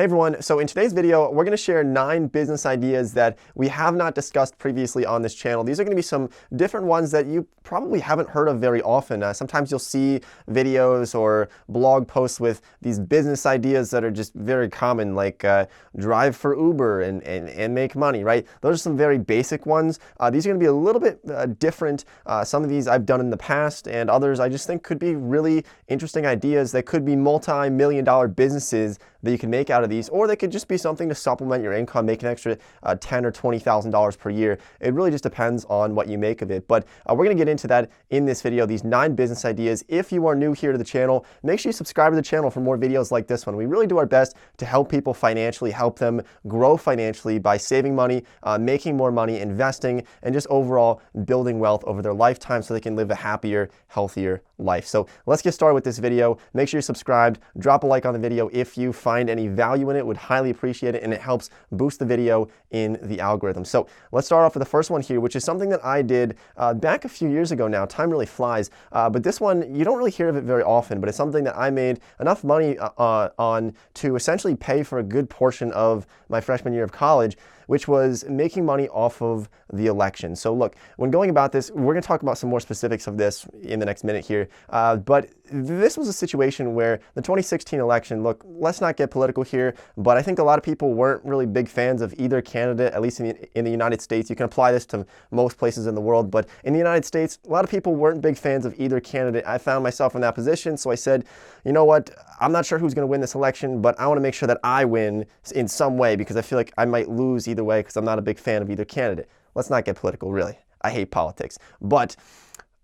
Hey everyone, so in today's video, we're going to share 9 business ideas that we have not discussed previously on this channel. These are going to be some different ones that you probably haven't heard of very often. Sometimes you'll see videos or blog posts with these business ideas that are just very common, like drive for Uber and make money, right? Those are some very basic ones. These are going to be a little bit different. Some of these I've done in the past, and others I just think could be really interesting ideas that could be multi-million-dollar businesses that you can make out of these, or they could just be something to supplement your income, make an extra $10,000 or $20,000 per year. It really just depends on what you make of it. But we're going to get into that in this video, these 9 business ideas. If you are new here to the channel, make sure you subscribe to the channel for more videos like this one. We really do our best to help people financially, help them grow financially by saving money, making more money, investing, and just overall building wealth over their lifetime so they can live a happier, healthier life. So let's get started with this video. Make sure you're subscribed, drop a like on the video if you find any value in it, would highly appreciate it, and it helps boost the video in the algorithm. So let's start off with the first one here, which is something that I did back a few years ago now. Time really flies, but this one, you don't really hear of it very often, but it's something that I made enough money on to essentially pay for a good portion of my freshman year of college, which was making money off of the election. So look, when going about this, we're going to talk about some more specifics of this in the next minute here, but this was a situation where the 2016 election, look, let's not get political here, but I think a lot of people weren't really big fans of either candidate, at least in the United States. You can apply this to most places in the world, but in the United States, a lot of people weren't big fans of either candidate. I found myself in that position, so I said, you know what, I'm not sure who's going to win this election, but I want to make sure that I win in some way because I feel like I might lose either way because I'm not a big fan of either candidate. Let's not get political, really. I hate politics. But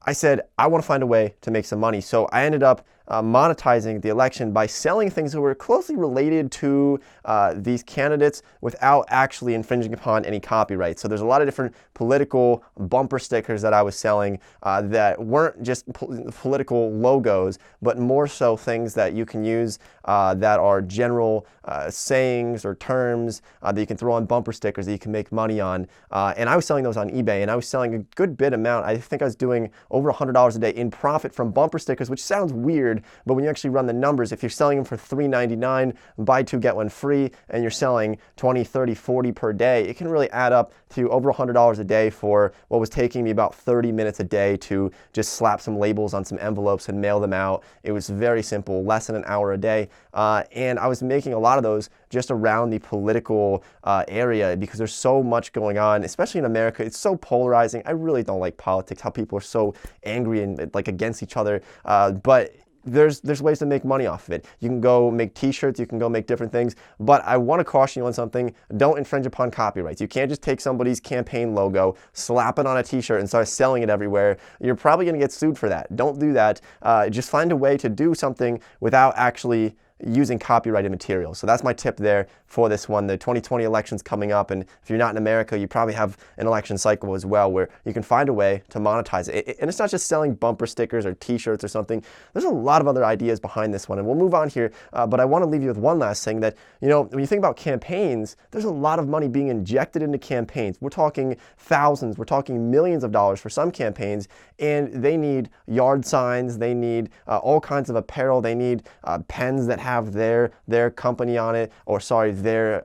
I said, I want to find a way to make some money. So I ended up monetizing the election by selling things that were closely related to these candidates without actually infringing upon any copyright. So there's a lot of different political bumper stickers that I was selling that weren't just political logos, but more so things that you can use that are general sayings or terms that you can throw on bumper stickers that you can make money on. And I was selling those on eBay, and I was selling a good bit amount. I think I was doing over $100 a day in profit from bumper stickers, which sounds weird, but when you actually run the numbers, if you're selling them for $3.99, buy 2, get 1 free, and you're selling 20, 30, 40 per day, it can really add up to over $100 a day for what was taking me about 30 minutes a day to just slap some labels on some envelopes and mail them out. It was very simple, less than an hour a day. And I was making a lot of those just around the political area because there's so much going on, especially in America. It's so polarizing. I really don't like politics, how people are so angry and like against each other. But there's ways to make money off of it. You can go make t-shirts, you can go make different things, but I want to caution you on something. Don't infringe upon copyrights. You can't just take somebody's campaign logo, slap it on a t-shirt and start selling it everywhere. You're probably going to get sued for that. Don't do that. Just find a way to do something without actually using copyrighted material. So that's my tip there for this one. The 2020 election's coming up, and if you're not in America, you probably have an election cycle as well where you can find a way to monetize it. And it's not just selling bumper stickers or t-shirts or something. There's a lot of other ideas behind this one, and we'll move on here, but I want to leave you with one last thing that, you know, when you think about campaigns, there's a lot of money being injected into campaigns. We're talking thousands, we're talking millions of dollars for some campaigns, and they need yard signs, they need all kinds of apparel, they need pens that have their company on it, or sorry, their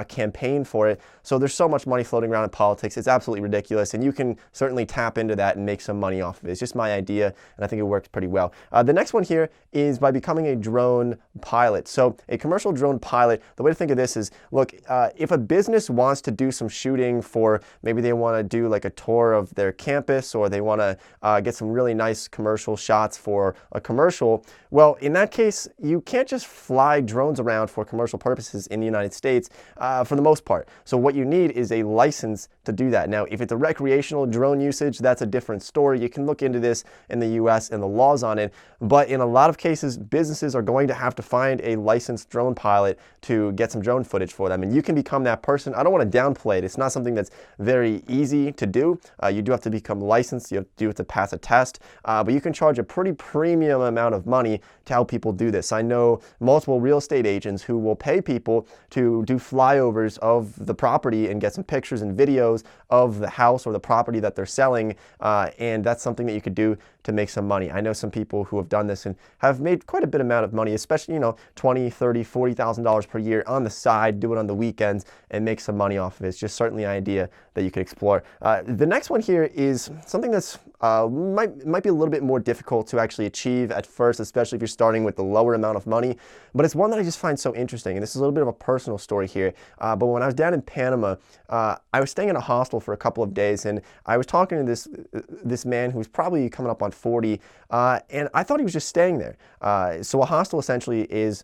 campaign for it. So there's so much money floating around in politics. It's absolutely ridiculous, and you can certainly tap into that and make some money off of it. It's just my idea, and I think it works pretty well. The next one here is by becoming a drone pilot. So a commercial drone pilot, the way to think of this is, look, if a business wants to do some shooting for, maybe they want to do like a tour of their campus, or they want to get some really nice commercial shots for a commercial, well, in that case, you can't just fly drones around for commercial purposes in the United States for the most part. So what you need is a license to do that. Now, if it's a recreational drone usage, that's a different story. You can look into this in the US and the laws on it, but in a lot of cases, businesses are going to have to find a licensed drone pilot to get some drone footage for them, and you can become that person. I don't want to downplay it. It's not something that's very easy to do. You do have to become licensed. You have to pass a test, but you can charge a pretty premium amount of money to help people do this. I know multiple real estate agents who will pay people to do flyovers of the property and get some pictures and videos of the house or the property that they're selling, and that's something that you could do to make some money. I know some people who have done this and have made quite a bit amount of money, especially, $20, $30, $40,000 per year on the side, do it on the weekends and make some money off of it. It's just certainly an idea that you could explore. The next one here is something that's might be a little bit more difficult to actually achieve at first, especially if you're starting with the lower amount of money, but it's one that I just find so interesting. And this is a little bit of a personal story here, but when I was down in Panama, I was staying in a hostel for a couple of days, and I was talking to this man who's probably coming up on 40, and I thought he was just staying there. So a hostel essentially is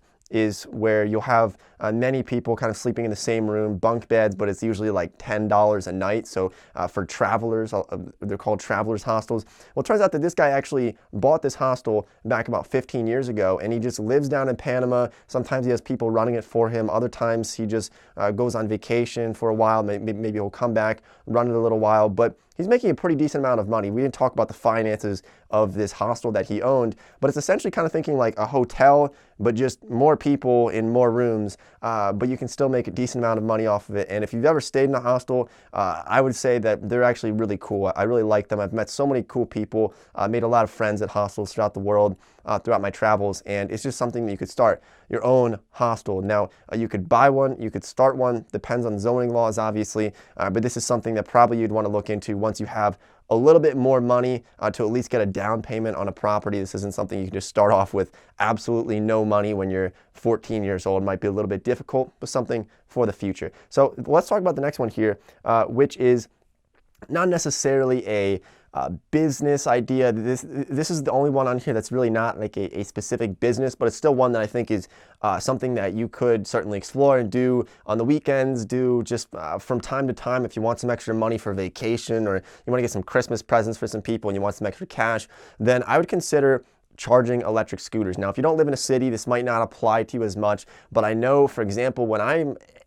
where you'll have many people kind of sleeping in the same room, bunk beds, but it's usually like $10 a night. So for travelers, they're called travelers hostels. Well, it turns out that this guy actually bought this hostel back about 15 years ago, and he just lives down in Panama. Sometimes he has people running it for him. Other times he just goes on vacation for a while. Maybe he'll come back, run it a little while, but he's making a pretty decent amount of money. We didn't talk about the finances of this hostel that he owned, but it's essentially kind of thinking like a hotel, but just more people in more rooms, but you can still make a decent amount of money off of it. And if you've ever stayed in a hostel, I would say that they're actually really cool. I really like them. I've met so many cool people, made a lot of friends at hostels throughout the world, throughout my travels, and it's just something that you could start your own hostel. Now, you could buy one, you could start one, depends on zoning laws, obviously, but this is something that probably you'd want to look into once you have a little bit more money to at least get a down payment on a property. This isn't something you can just start off with absolutely no money when you're 14 years old. It might be a little bit difficult, but something for the future. So let's talk about the next one here, which is not necessarily a business idea. This is the only one on here that's really not like a specific business, but it's still one that I think is something that you could certainly explore and do on the weekends, do just from time to time if you want some extra money for vacation, or you want to get some Christmas presents for some people and you want some extra cash, then I would consider charging electric scooters. Now, if you don't live in a city, this might not apply to you as much, but I know, for example,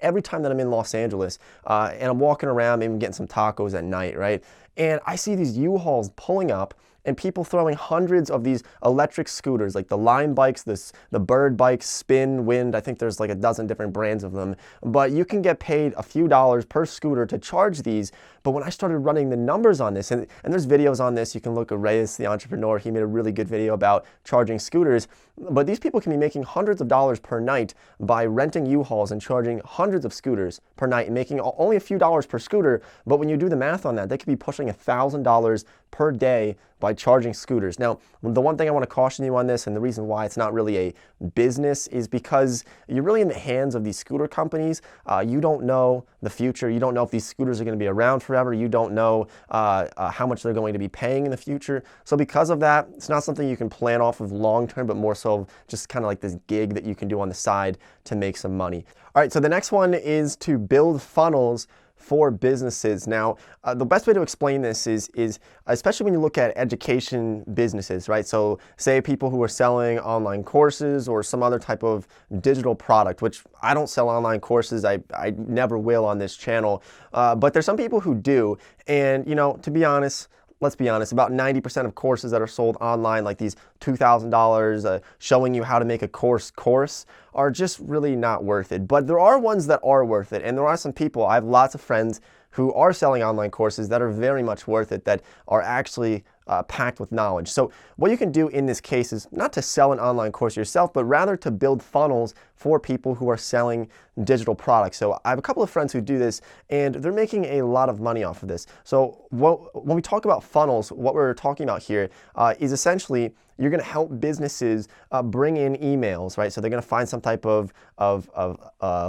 every time that I'm in Los Angeles and I'm walking around, maybe getting some tacos at night, right? And I see these U-Hauls pulling up and people throwing hundreds of these electric scooters, like the Lime bikes, the Bird bikes, Spin, Wind. I think there's like a dozen different brands of them, but you can get paid a few dollars per scooter to charge these. But when I started running the numbers on this, and there's videos on this, you can look at Reyes, the entrepreneur. He made a really good video about charging scooters. But these people can be making hundreds of dollars per night by renting U-Hauls and charging hundreds of scooters per night and making only a few dollars per scooter. But when you do the math on that, they could be pushing $1,000 per day by charging scooters. Now, the one thing I want to caution you on this, and the reason why it's not really a business, is because you're really in the hands of these scooter companies. You don't know the future. You don't know if these scooters are going to be around forever. You don't know how much they're going to be paying in the future. So because of that, it's not something you can plan off of long term, but more so just kind of like this gig that you can do on the side to make some money. All right, so the next one is to build funnels for businesses. Now, the best way to explain this is especially when you look at education businesses, right? So say people who are selling online courses or some other type of digital product, which I don't sell online courses. I never will on this channel, but there's some people who do. And, to be honest, let's be honest, about 90% of courses that are sold online, like these $2,000 showing you how to make a course are just really not worth it. But there are ones that are worth it. And there are some people, I have lots of friends who are selling online courses that are very much worth it, that are actually packed with knowledge. So what you can do in this case is not to sell an online course yourself, but rather to build funnels for people who are selling digital products. So I have a couple of friends who do this, and they're making a lot of money off of this. So when we talk about funnels, what we're talking about here is essentially you're going to help businesses bring in emails, right? So they're going to find some type of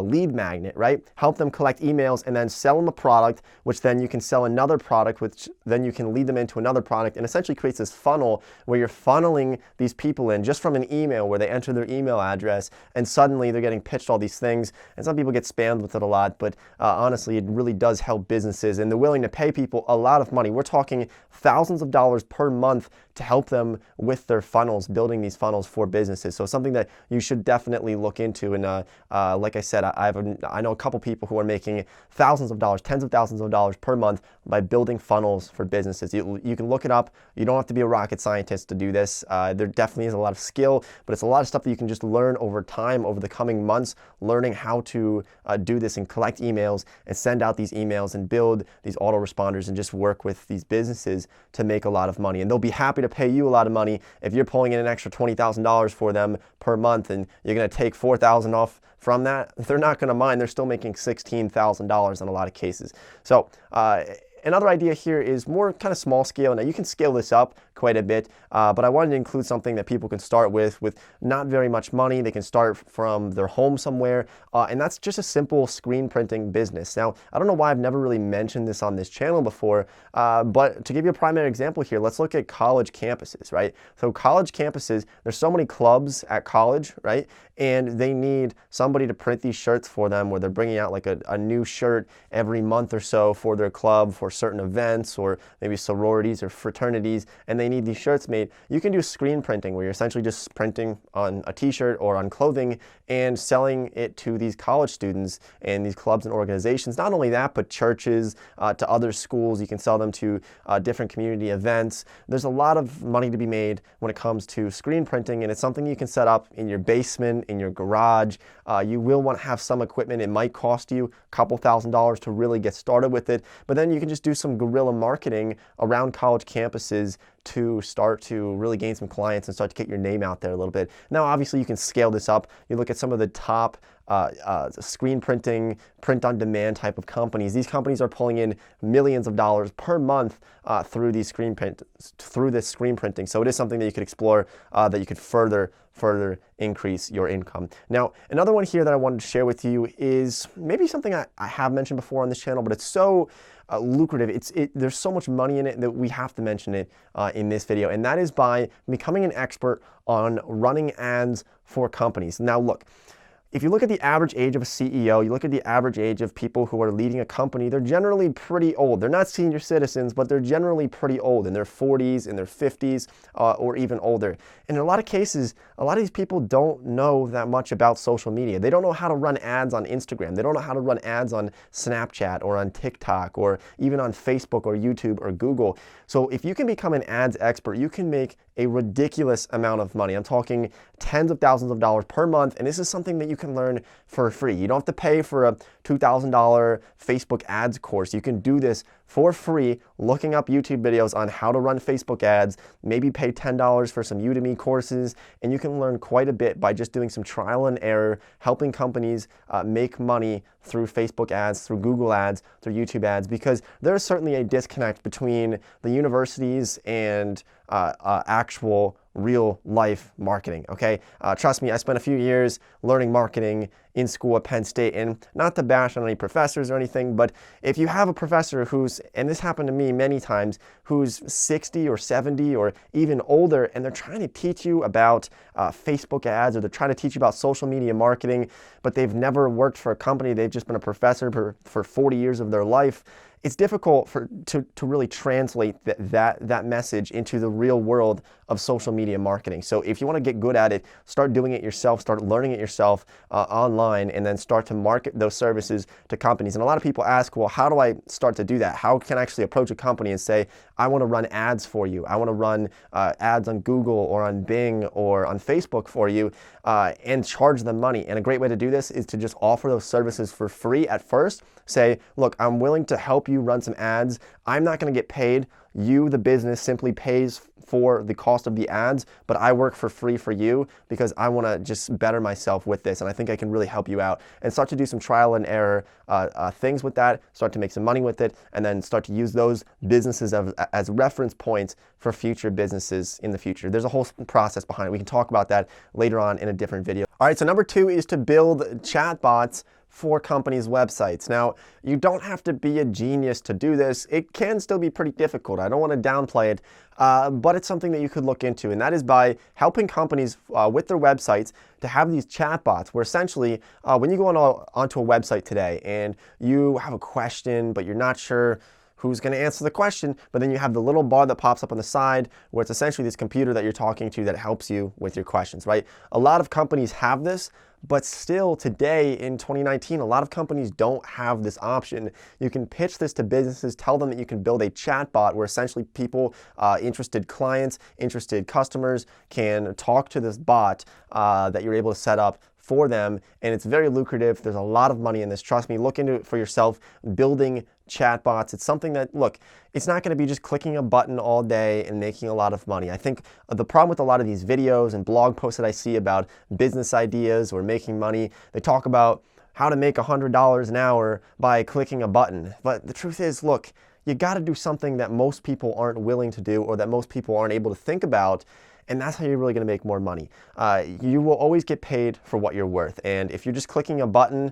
lead magnet, right? Help them collect emails and then sell them a product, which then you can sell another product, which then you can lead them into another product, and essentially creates this funnel where you're funneling these people in just from an email where they enter their email address, and suddenly they're getting pitched all these things. And some people get spammed with it a lot, but honestly, it really does help businesses, and they're willing to pay people a lot of money. We're talking thousands of dollars per month to help them with their their funnels, building these funnels for businesses. So something that you should definitely look into. And like I said, I know a couple people who are making thousands of dollars, tens of thousands of dollars per month by building funnels for businesses. You can look it up. You don't have to be a rocket scientist to do this. There definitely is a lot of skill, but it's a lot of stuff that you can just learn over time, over the coming months, learning how to do this and collect emails and send out these emails and build these autoresponders and just work with these businesses to make a lot of money. And they'll be happy to pay you a lot of money if you're pulling in an extra $20,000 for them per month and you're going to take $4,000 off from that. They're not going to mind. They're still making $16,000 in a lot of cases. So another idea here is more kind of small scale. Now you can scale this up quite a bit, but I wanted to include something that people can start with not very much money. They can start from their home somewhere, and that's just a simple screen printing business. Now, I don't know why I've never really mentioned this on this channel before, but to give you a primary example here, let's look at college campuses, right? So college campuses, there's so many clubs at college, right? And they need somebody to print these shirts for them, where they're bringing out like a new shirt every month or so for their club, for certain events, or maybe sororities or fraternities, and they need these shirts made. You can do screen printing, where you're essentially just printing on a t-shirt or on clothing and selling it to these college students and these clubs and organizations. Not only that, but churches, to other schools. You can sell them to different community events. There's a lot of money to be made when it comes to screen printing, and it's something you can set up in your basement, in your garage. You will want to have some equipment. It might cost you a couple $1,000s to really get started with it, but then you can just do some guerrilla marketing around college campuses to start to really gain some clients and start to get your name out there a little bit. Now, obviously, you can scale this up. You look at some of the top screen printing, print-on-demand type of companies. These companies are pulling in millions of dollars per month through this screen printing. So it is something that you could explore, that you could further increase your income. Now, another one here that I wanted to share with you is maybe something I have mentioned before on this channel, but it's so lucrative. There's so much money in it that we have to mention it in this video, and that is by becoming an expert on running ads for companies. Now, look, if you look at the average age of a CEO, you look at the average age of people who are leading a company, they're generally pretty old. They're not senior citizens, but they're generally pretty old, in their 40s, in their 50s, or even older. And in a lot of cases, a lot of these people don't know that much about social media. They don't know how to run ads on Instagram. They don't know how to run ads on Snapchat or on TikTok or even on Facebook or YouTube or Google. So if you can become an ads expert, you can make a ridiculous amount of money. I'm talking tens of thousands of dollars per month, and this is something that you can learn for free. You don't have to pay for a $2,000 Facebook ads course. You can do this for free, looking up YouTube videos on how to run Facebook ads, maybe pay $10 for some Udemy courses, and you can learn quite a bit by just doing some trial and error, helping companies make money through Facebook ads, through Google ads, through YouTube ads, because there's certainly a disconnect between the universities and actual real life marketing, okay? Trust me, I spent a few years learning marketing in school at Penn State, and not to bash on any professors or anything, but if you have a professor who's, and this happened to me many times, who's 60 or 70 or even older, and they're trying to teach you about Facebook ads, or they're trying to teach you about social media marketing, but they've never worked for a company, they've just been a professor for 40 years of their life, it's difficult to really translate that message into the real world of social media marketing. So if you want to get good at it, start doing it yourself, start learning it yourself online, and then start to market those services to companies. And a lot of people ask, well, how do I start to do that? How can I actually approach a company and say, I want to run ads for you. I want to run ads on Google or on Bing or on Facebook for you, and charge them money. And a great way to do this is to just offer those services for free at first. Say, look, I'm willing to help you run some ads. I'm not going to get paid. You, the business, simply pays for the cost of the ads, but I work for free for you because I want to just better myself with this, and I think I can really help you out. And start to do some trial and error things with that, start to make some money with it, and then start to use those businesses as reference points for future businesses in the future. There's a whole process behind it. We can talk about that later on in a different video. All right, so number 2 is to build chatbots for companies' websites. Now, you don't have to be a genius to do this. It can still be pretty difficult. I don't want to downplay it, but it's something that you could look into, and that is by helping companies with their websites to have these chatbots where essentially when you go onto a website today and you have a question, but you're not sure who's going to answer the question, but then you have the little bar that pops up on the side where it's essentially this computer that you're talking to that helps you with your questions, right? A lot of companies have this, but still today in 2019, a lot of companies don't have this option. You can pitch this to businesses, tell them that you can build a chatbot where essentially people, interested clients, interested customers can talk to this bot that you're able to set up for them, and it's very lucrative. There's a lot of money in this. Trust me, look into it for yourself. Building chatbots, it's something that, look, it's not going to be just clicking a button all day and making a lot of money. I think the problem with a lot of these videos and blog posts that I see about business ideas or making money, they talk about how to make $100 an hour by clicking a button. But the truth is, look, you got to do something that most people aren't willing to do or that most people aren't able to think about. And that's how you're really going to make more money. You will always get paid for what you're worth. And if you're just clicking a button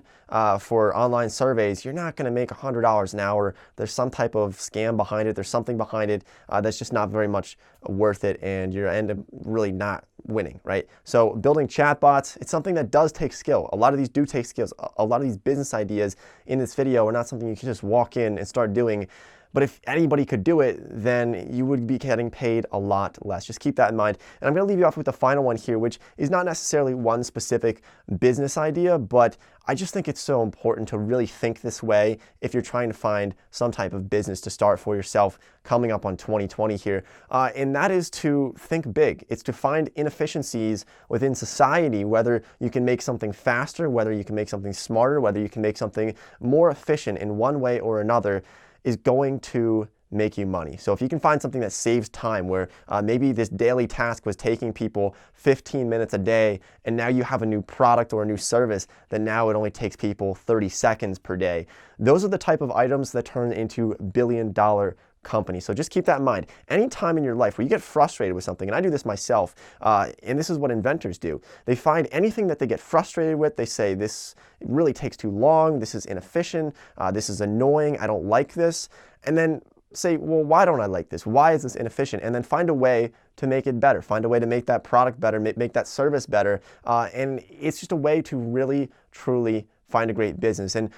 for online surveys, you're not going to make $100 an hour. There's some type of scam behind it. There's something behind it that's just not very much worth it. And you end up really not winning, right? So building chatbots, it's something that does take skill. A lot of these do take skills. A lot of these business ideas in this video are not something you can just walk in and start doing. But if anybody could do it, then you would be getting paid a lot less. Just keep that in mind. And I'm going to leave you off with the final one here, which is not necessarily one specific business idea, but I just think it's so important to really think this way if you're trying to find some type of business to start for yourself coming up on 2020 here. And that is to think big. It's to find inefficiencies within society, whether you can make something faster, whether you can make something smarter, whether you can make something more efficient in one way or another, is going to make you money. So if you can find something that saves time, where maybe this daily task was taking people 15 minutes a day, and now you have a new product or a new service that now it only takes people 30 seconds per day. Those are the type of items that turn into billion-dollar company. So just keep that in mind. Any time in your life where you get frustrated with something, and I do this myself, and this is what inventors do. They find anything that they get frustrated with, they say, this really takes too long, this is inefficient, this is annoying, I don't like this, and then say, well, why don't I like this? Why is this inefficient? And then find a way to make it better, find a way to make that product better, make that service better, and it's just a way to really, truly find a great business. And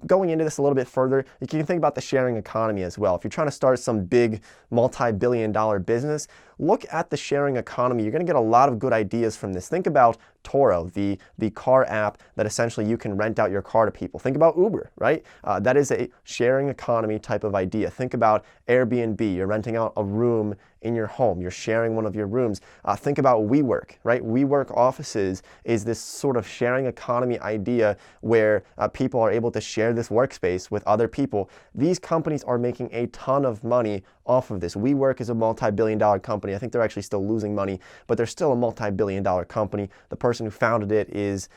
going into this a little bit further, you can think about the sharing economy as well. If you're trying to start some big multi-billion-dollar business, look at the sharing economy. You're going to get a lot of good ideas from this. Think about Toro, the car app that essentially you can rent out your car to people. Think about Uber, right? That is a sharing economy type of idea. Think about Airbnb. You're renting out a room in your home. You're sharing one of your rooms. Think about WeWork, right? WeWork offices is this sort of sharing economy idea where people are able to share this workspace with other people. These companies are making a ton of money off of this. WeWork is a multi-billion-dollar company. I think they're actually still losing money, but they're still a multi-billion-dollar company. The person who founded it is,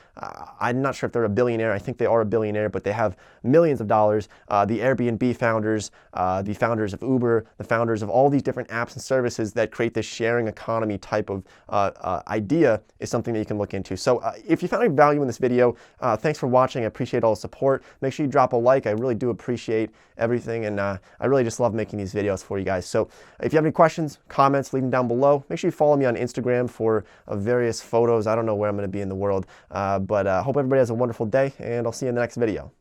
I'm not sure if they're a billionaire. I think they are a billionaire, but they have millions of dollars. The Airbnb founders, the founders of Uber, the founders of all these different apps and services that create this sharing economy type of idea is something that you can look into. So if you found any value in this video, thanks for watching. I appreciate all the support. Make sure you drop a like. I really do appreciate everything, and I really just love making these videos for you guys. So if you have any questions, comments, leave them down below. Make sure you follow me on Instagram for various photos. I don't know where I'm going to be in the world, but hope everybody has a wonderful day, and I'll see you in the next video.